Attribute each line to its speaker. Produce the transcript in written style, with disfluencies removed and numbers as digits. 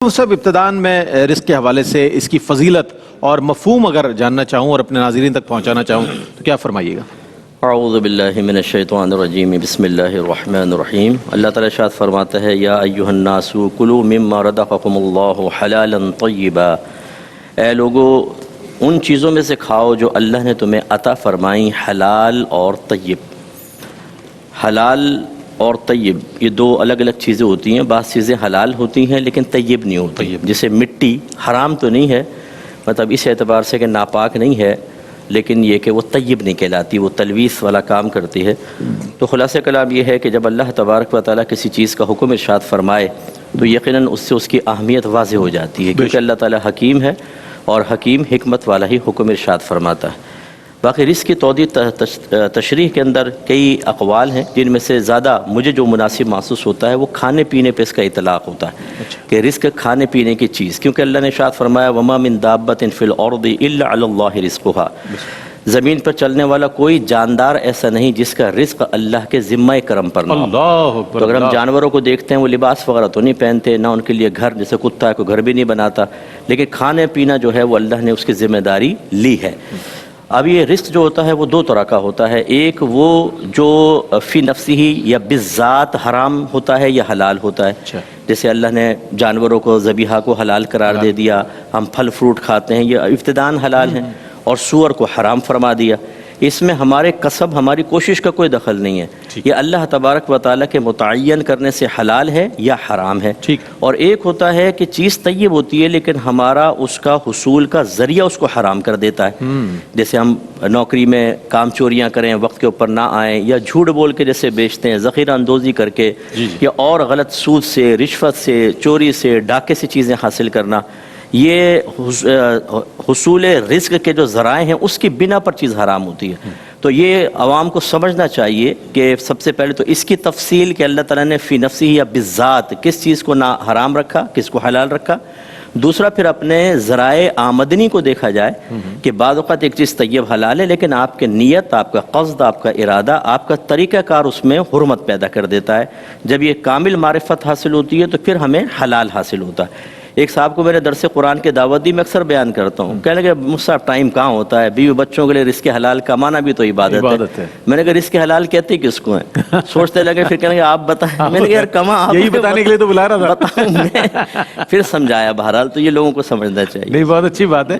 Speaker 1: صاحب ابتدان میں رزق کے حوالے سے اس کی فضیلت اور مفہوم اگر جاننا چاہوں اور اپنے ناظرین تک پہنچانا چاہوں تو کیا فرمائیے گا؟
Speaker 2: اعوذ باللہ من الشیطان الرجیم بسم اللہ الرحمن الرحیم۔ اللہ تعالیٰ ارشاد فرماتا ہے یا ایھا الناس کلوا مما رزقکم اللہ حلالا طیبا، اے لوگو ان چیزوں میں سے کھاؤ جو اللہ نے تمہیں عطا فرمائیں حلال اور طیب۔ حلال اور طیب یہ دو الگ الگ چیزیں ہوتی ہیں۔ بعض چیزیں حلال ہوتی ہیں لیکن طیب نہیں ہوتی، جیسے مٹی حرام تو نہیں ہے، مطلب اس اعتبار سے کہ ناپاک نہیں ہے، لیکن یہ کہ وہ طیب نہیں کہلاتی، وہ تلویث والا کام کرتی ہے۔ تو خلاصہ کلام یہ ہے کہ جب اللہ تبارک و تعالیٰ کسی چیز کا حکم ارشاد فرمائے تو یقیناً اس سے اس کی اہمیت واضح ہو جاتی ہے، کیونکہ اللہ تعالیٰ حکیم ہے اور حکیم حکمت والا ہی حکم ارشاد فرماتا ہے۔ باقی رزق کی توضیح تشریح کے اندر کئی اقوال ہیں، جن میں سے زیادہ مجھے جو مناسب محسوس ہوتا ہے وہ کھانے پینے پہ اس کا اطلاق ہوتا ہے کہ رزق کھانے پینے کی چیز، کیونکہ اللہ نے ارشاد فرمایا وما من دابۃ فی الارض الا علی اللہ رزقها، زمین پر چلنے والا کوئی جاندار ایسا نہیں جس کا رزق اللہ کے ذمہ کرم پر نہ ہو۔
Speaker 1: اللہ اکبر۔
Speaker 2: تو اگر ہم جانوروں کو دیکھتے ہیں وہ لباس وغیرہ تو نہیں پہنتے، نہ ان کے لیے گھر، جیسے کتا ہے کوئی گھر بھی نہیں بناتا، لیکن کھانے پینا جو ہے وہ اللہ نے اس کی ذمہ داری لی ہے۔ اب یہ رزق جو ہوتا ہے وہ دو طرح کا ہوتا ہے، ایک وہ جو فی نفسی ہی یا بالذات حرام ہوتا ہے یا حلال ہوتا ہے، جیسے اللہ نے جانوروں کو ذبیحہ کو حلال قرار دے دیا، ہم پھل فروٹ کھاتے ہیں یہ ابتداءً حلال ہیں، اور سور کو حرام فرما دیا۔ اس میں ہمارے کسب ہماری کوشش کا کوئی دخل نہیں ہے، یہ اللہ تبارک و تعالیٰ کے متعین کرنے سے حلال ہے یا حرام ہے۔ اور ایک ہوتا ہے کہ چیز طیب ہوتی ہے لیکن ہمارا اس کا حصول کا ذریعہ اس کو حرام کر دیتا ہے، جیسے ہم نوکری میں کام چوریاں کریں، وقت کے اوپر نہ آئیں، یا جھوٹ بول کے جیسے بیچتے ہیں، ذخیرہ اندوزی کر کے، یا اور غلط سود سے، رشوت سے، چوری سے، ڈاکے سے چیزیں حاصل کرنا، یہ حصول رزق کے جو ذرائع ہیں اس کی بنا پر چیز حرام ہوتی ہے۔ تو یہ عوام کو سمجھنا چاہیے کہ سب سے پہلے تو اس کی تفصیل کہ اللہ تعالیٰ نے فی نفسی یا بالذات کس چیز کو نہ حرام رکھا، کس کو حلال رکھا۔ دوسرا پھر اپنے ذرائع آمدنی کو دیکھا جائے کہ بعض اوقات ایک چیز طیب حلال ہے لیکن آپ کے نیت، آپ کا قصد، آپ کا ارادہ، آپ کا طریقہ کار اس میں حرمت پیدا کر دیتا ہے۔ جب یہ کامل معرفت حاصل ہوتی ہے تو پھر ہمیں حلال حاصل ہوتا ہے۔ ایک صاحب کو میرے درس قرآن کے دعوت دی، میں اکثر بیان کرتا ہوں، کہنے لگے مجھ صاحب ٹائم کہاں ہوتا ہے، بیوی بچوں کے لیے رزق حلال کمانا بھی تو عبادت ہے۔ میں نے کہا رزق حلال کہتے کس کو ہیں؟ سوچتے لگے، پھر کہنے لگے آپ بتائیں۔ میں نے کہا یار کما آپ،
Speaker 1: یہی بتانے کے لیے تو بلا رہا تھا،
Speaker 2: بتاؤں میں، پھر سمجھایا۔ بہرحال تو یہ لوگوں کو سمجھنا چاہیے۔
Speaker 1: نہیں، بہت اچھی بات ہے۔